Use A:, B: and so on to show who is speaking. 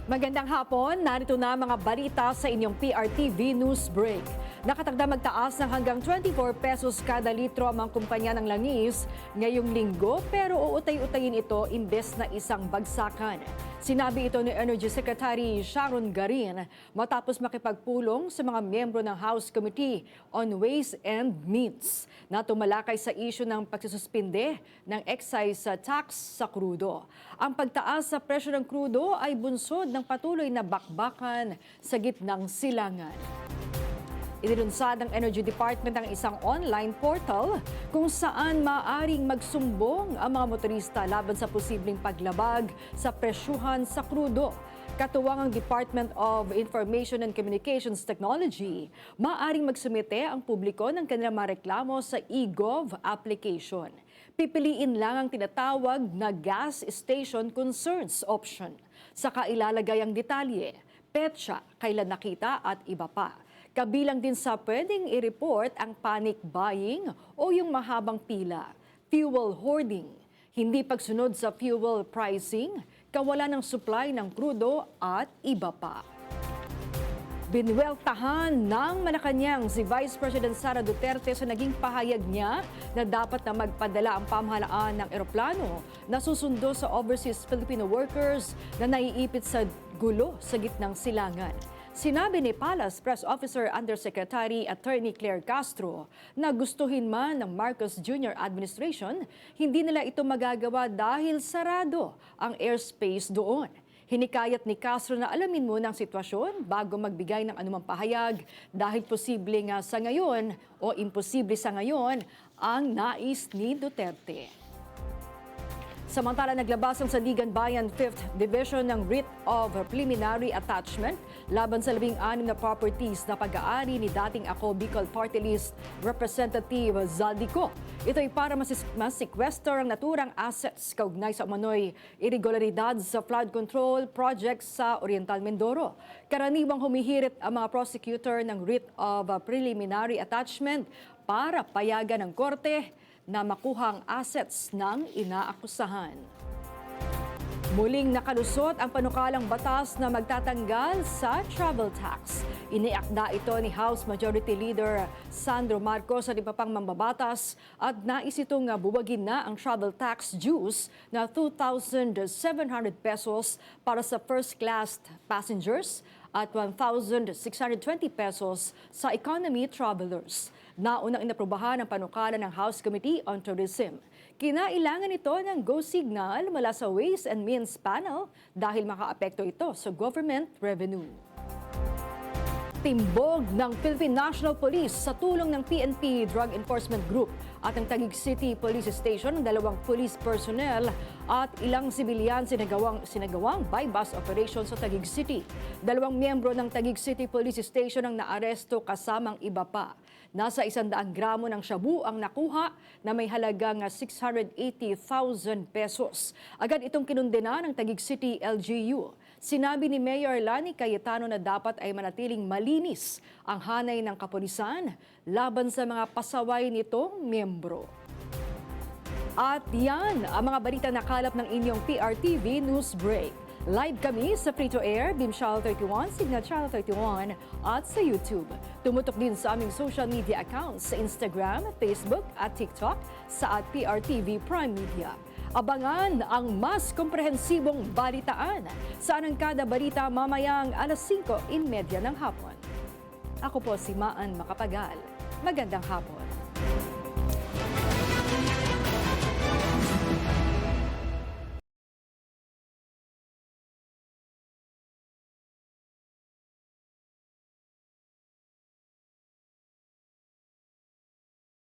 A: Magandang hapon, narito na mga balita sa inyong PRTV News Break. Nakatagda magtaas ng hanggang 24 pesos kada litro ang mga kumpanya ng langis ngayong linggo pero uutay-utayin ito imbes na isang bagsakan. Sinabi ito ni Energy Secretary Sharon Garin matapos makipagpulong sa mga miyembro ng House Committee on Ways and Means na tumalakay sa isyu ng pagsususpinde ng excise tax sa krudo. Ang pagtaas sa presyo ng krudo ay bunsod ng patuloy na bakbakan sa gitnang silangan. Inilunsad ng Energy Department ang isang online portal kung saan maaaring magsumbong ang mga motorista laban sa posibleng paglabag sa presyuhan sa krudo. Katuwang ang Department of Information and Communications Technology, maaaring magsumite ang publiko ng kanilang mga reklamo sa eGov application. Pipiliin lang ang tinatawag na gas station concerns option. Saka ilalagay ang detalye, petsa, kailan nakita at iba pa. Kabilang din sa pwedeng i-report ang panic buying o yung mahabang pila, fuel hoarding, hindi pagsunod sa fuel pricing, kawalan ng supply ng krudo at iba pa. Binweltahan ng Malacanang si Vice President Sara Duterte sa naging pahayag niya na dapat na magpadala ang pamahalaan ng eroplano na susundo sa overseas Filipino workers na naiipit sa gulo sa gitnang silangan. Sinabi ni Palace Press Officer Undersecretary Attorney Claire Castro na gustuhin man ng Marcos Jr. administration, hindi nila ito magagawa dahil sarado ang airspace doon. Hinikayat ni Castro na alamin muna ang sitwasyon bago magbigay ng anumang pahayag dahil posible nga sa ngayon o imposible sa ngayon ang nais ni Duterte. Samantala, naglabas ang Sandigan Bayan 5th Division ng Writ of Preliminary Attachment laban sa 16 na properties na pag-aari ni dating Ako Bicol Party List Representative Zaldico. Ito ay para mas-sequester ang naturang assets kaugnay sa umano'y irregularidad sa flood control projects sa Oriental Mindoro. Karaniwang humihirit ang mga prosecutor ng Writ of Preliminary Attachment para payagan ng korte na makuhang assets ng inaakusahan. Muling nakalusot ang panukalang batas na magtatanggal sa travel tax. Iniakda ito ni House Majority Leader Sandro Marcos sa iba pang mambabatas at nais itong buwagin na ang travel tax dues na 2,700 pesos para sa first-class passengers at 1,620 pesos sa economy travelers. Naunang inaprubahan ang panukala ng House Committee on Tourism. Kinailangan ito ng go signal mula sa Ways and Means Panel dahil makaapekto ito sa government revenue. Timbog ng Philippine National Police sa tulong ng PNP Drug Enforcement Group at ng Taguig City Police Station ng 2 police personnel at ilang sibilyan sinagawang by-bus operation sa Taguig City. 2 miyembro ng Taguig City Police Station ang naaresto kasamang iba pa. Nasa 100 gramo ng shabu ang nakuha na may halagang 680,000 pesos. Agad itong kinundena ng Taguig City LGU. Sinabi ni Mayor Lani Cayetano na dapat ay manatiling malinis ang hanay ng kapulisan laban sa mga pasaway nitong miyembro. At yan ang mga balita na kalap ng inyong PRTV News Break. Live kami sa free-to-air, Beam Channel 31, Signal Channel 31 at sa YouTube. Tumutok din sa aming social media accounts sa Instagram, Facebook at TikTok sa @PRTV Prime Media. Abangan ang mas komprehensibong balitaan sa Anangkada Balita mamayang alas 5:30 ng hapon. Ako po si Maan Macapagal. Magandang hapon.